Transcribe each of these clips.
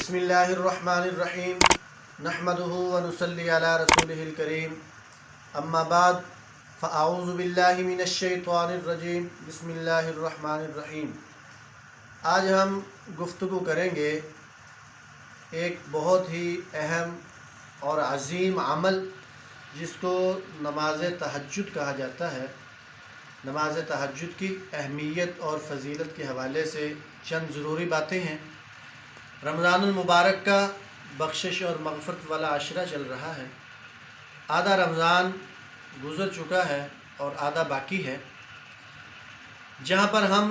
بسم اللہ الرحمن الرحیم نحمده ونصلی علی رسولہ الکریم اما بعد فاعوذ باللہ من الشیطان الرجیم بسم اللہ الرحمن الرحیم۔ آج ہم گفتگو کریں گے ایک بہت ہی اہم اور عظیم عمل جس کو نماز تہجد کہا جاتا ہے۔ نماز تہجد کی اہمیت اور فضیلت کے حوالے سے چند ضروری باتیں ہیں۔ رمضان المبارک کا بخشش اور مغفرت والا عشرہ چل رہا ہے۔ آدھا رمضان گزر چکا ہے اور آدھا باقی ہے، جہاں پر ہم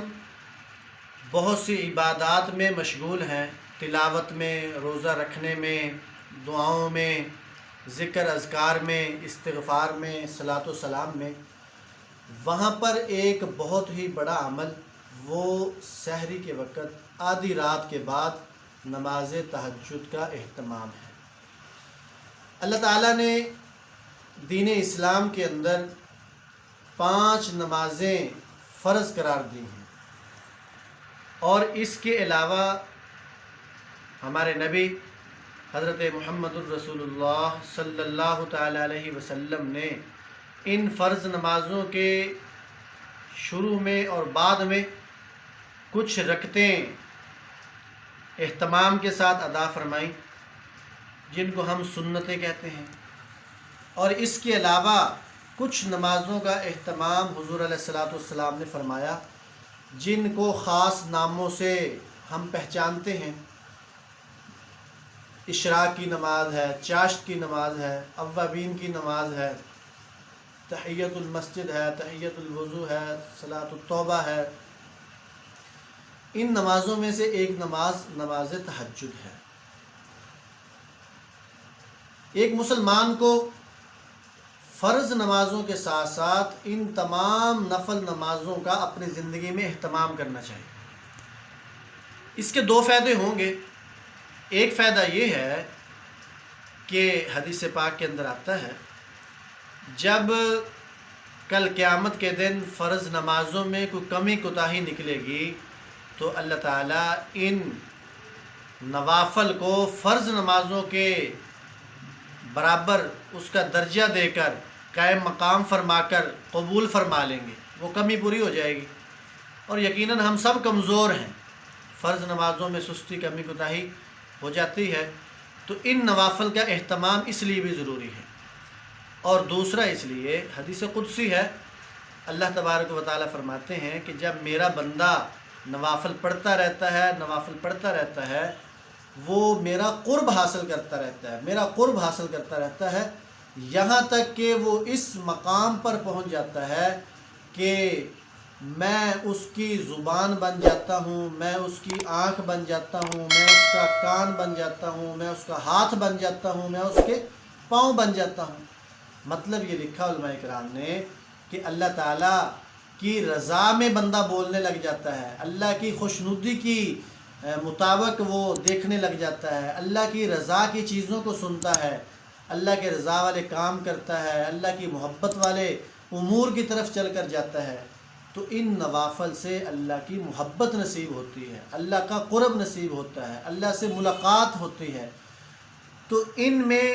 بہت سی عبادات میں مشغول ہیں، تلاوت میں، روزہ رکھنے میں، دعاؤں میں، ذکر اذکار میں، استغفار میں، صلاۃ و سلام میں۔ وہاں پر ایک بہت ہی بڑا عمل وہ سحری کے وقت آدھی رات کے بعد نماز تہجد کا اہتمام ہے۔ اللہ تعالیٰ نے دین اسلام کے اندر 5 نمازیں فرض قرار دی ہیں، اور اس کے علاوہ ہمارے نبی حضرت محمد الرسول اللہ صلی اللہ تعالیٰ علیہ وسلم نے ان فرض نمازوں کے شروع میں اور بعد میں کچھ رکعتیں اہتمام کے ساتھ ادا فرمائیں، جن کو ہم سنتیں کہتے ہیں، اور اس کے علاوہ کچھ نمازوں کا اہتمام حضور علیہ الصلاۃ والسلام نے فرمایا، جن کو خاص ناموں سے ہم پہچانتے ہیں۔ اشراق کی نماز ہے، چاشت کی نماز ہے، اوابین کی نماز ہے، تحیۃ المسجد ہے، تحیۃ الوضو ہے، صلاۃ التوبہ ہے۔ ان نمازوں میں سے ایک نماز تہجد ہے۔ ایک مسلمان کو فرض نمازوں کے ساتھ ساتھ ان تمام نفل نمازوں کا اپنی زندگی میں اہتمام کرنا چاہیے۔ اس کے 2 فائدے ہوں گے۔ ایک فائدہ یہ ہے کہ حدیث پاک کے اندر آتا ہے، جب کل قیامت کے دن فرض نمازوں میں کوئی کمی کوتاہی نکلے گی تو اللہ تعالیٰ ان نوافل کو فرض نمازوں کے برابر اس کا درجہ دے کر قائم مقام فرما کر قبول فرما لیں گے، وہ کمی پوری ہو جائے گی۔ اور یقیناً ہم سب کمزور ہیں، فرض نمازوں میں سستی کمی کوتاہی ہو جاتی ہے، تو ان نوافل کا اہتمام اس لیے بھی ضروری ہے۔ اور دوسرا اس لیے حدیث قدسی ہے، اللہ تبارک و تعالیٰ فرماتے ہیں کہ جب میرا بندہ نوافل پڑھتا رہتا ہے وہ میرا قرب حاصل کرتا رہتا ہے، یہاں تک کہ وہ اس مقام پر پہنچ جاتا ہے کہ میں اس کی زبان بن جاتا ہوں، میں اس کی آنکھ بن جاتا ہوں، میں اس کا کان بن جاتا ہوں، میں اس کا ہاتھ بن جاتا ہوں، میں اس کے پاؤں بن جاتا ہوں۔ مطلب یہ لکھا علماء کرام نے کہ اللہ تعالیٰ کی رضا میں بندہ بولنے لگ جاتا ہے، اللہ کی خوشنودی کی مطابق وہ دیکھنے لگ جاتا ہے، اللہ کی رضا کی چیزوں کو سنتا ہے، اللہ کے رضا والے کام کرتا ہے، اللہ کی محبت والے امور کی طرف چل کر جاتا ہے۔ تو ان نوافل سے اللہ کی محبت نصیب ہوتی ہے، اللہ کا قرب نصیب ہوتا ہے، اللہ سے ملاقات ہوتی ہے۔ تو ان میں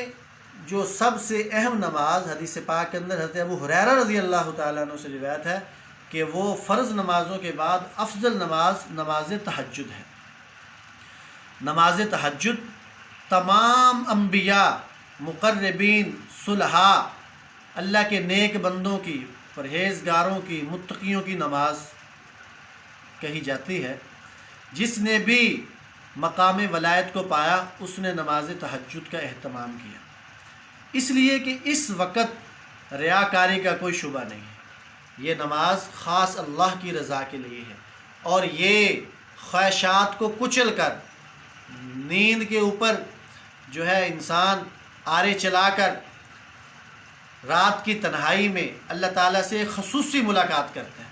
جو سب سے اہم نماز حدیث پاک کے اندر حضرت ابو ہریرہ رضی اللہ تعالیٰ عنہ سے روایت ہے کہ وہ فرض نمازوں کے بعد افضل نماز تہجد ہے۔ نماز تہجد تمام انبیاء، مقربین، صلحاء، اللہ کے نیک بندوں کی، پرہیزگاروں کی، متقیوں کی نماز کہی جاتی ہے۔ جس نے بھی مقام ولایت کو پایا اس نے نماز تہجد کا اہتمام کیا، اس لیے کہ اس وقت ریاکاری کا کوئی شبہ نہیں ہے۔ یہ نماز خاص اللہ کی رضا کے لیے ہے، اور یہ خواہشات کو کچل کر، نیند کے اوپر جو ہے انسان آرے چلا کر رات کی تنہائی میں اللہ تعالیٰ سے خصوصی ملاقات کرتا ہے۔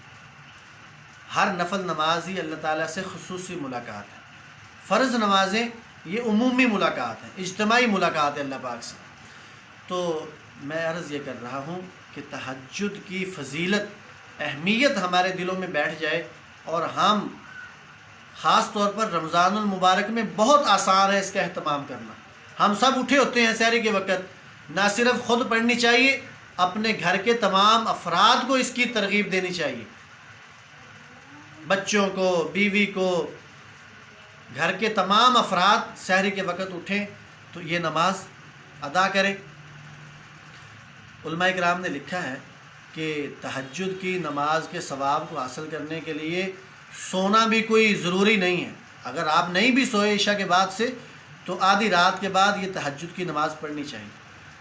ہر نفل نماز ہی اللہ تعالیٰ سے خصوصی ملاقات ہے۔ فرض نمازیں یہ عمومی ملاقات ہیں، اجتماعی ملاقات ہے اللہ پاک سے۔ تو میں عرض یہ کر رہا ہوں کہ تہجد کی فضیلت، اہمیت ہمارے دلوں میں بیٹھ جائے، اور ہم خاص طور پر رمضان المبارک میں بہت آسان ہے اس کا اہتمام کرنا۔ ہم سب اٹھے ہوتے ہیں سحری کے وقت، نہ صرف خود پڑھنی چاہیے، اپنے گھر کے تمام افراد کو اس کی ترغیب دینی چاہیے، بچوں کو، بیوی کو، گھر کے تمام افراد سحری کے وقت اٹھیں تو یہ نماز ادا کریں۔ علماء کرام نے لکھا ہے کہ تہجد کی نماز کے ثواب کو حاصل کرنے کے لیے سونا بھی کوئی ضروری نہیں ہے۔ اگر آپ نہیں بھی سوئے عشاء کے بعد سے تو آدھی رات کے بعد یہ تہجد کی نماز پڑھنی چاہیے۔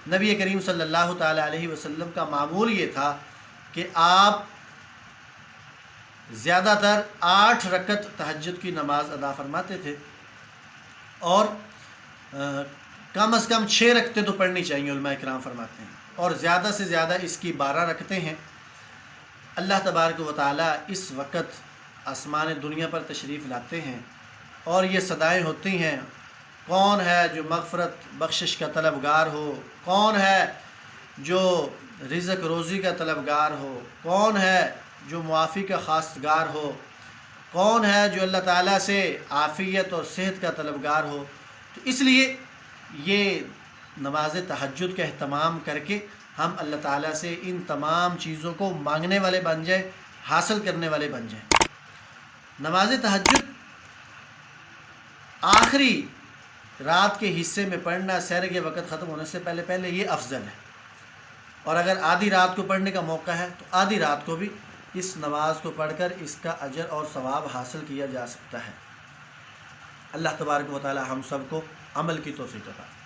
نبی کریم صلی اللہ تعالیٰ علیہ وسلم کا معمول یہ تھا کہ آپ زیادہ تر 8 رکعت تہجد کی نماز ادا فرماتے تھے، اور کم از کم 6 رکعتیں تو پڑھنی چاہیے، علماء کرام فرماتے ہیں، اور زیادہ سے زیادہ اس کی 12 رکعتیں ہیں۔ اللہ تبارک و تعالیٰ اس وقت آسمان دنیا پر تشریف لاتے ہیں اور یہ صدائیں ہوتی ہیں، کون ہے جو مغفرت بخشش کا طلبگار ہو، کون ہے جو رزق روزی کا طلبگار ہو، کون ہے جو معافی کا خواستگار ہو، کون ہے جو اللہ تعالیٰ سے عافیت اور صحت کا طلبگار ہو۔ تو اس لیے یہ نماز تہجد کا اہتمام کر کے ہم اللہ تعالیٰ سے ان تمام چیزوں کو مانگنے والے بن جائیں، حاصل کرنے والے بن جائیں۔ نماز تہجد آخری رات کے حصے میں پڑھنا سحر کے وقت ختم ہونے سے پہلے پہلے یہ افضل ہے، اور اگر آدھی رات کو پڑھنے کا موقع ہے تو آدھی رات کو بھی اس نماز کو پڑھ کر اس کا اجر اور ثواب حاصل کیا جا سکتا ہے۔ اللہ تبارک و تعالی ہم سب کو عمل کی توفیق عطا فرمائے۔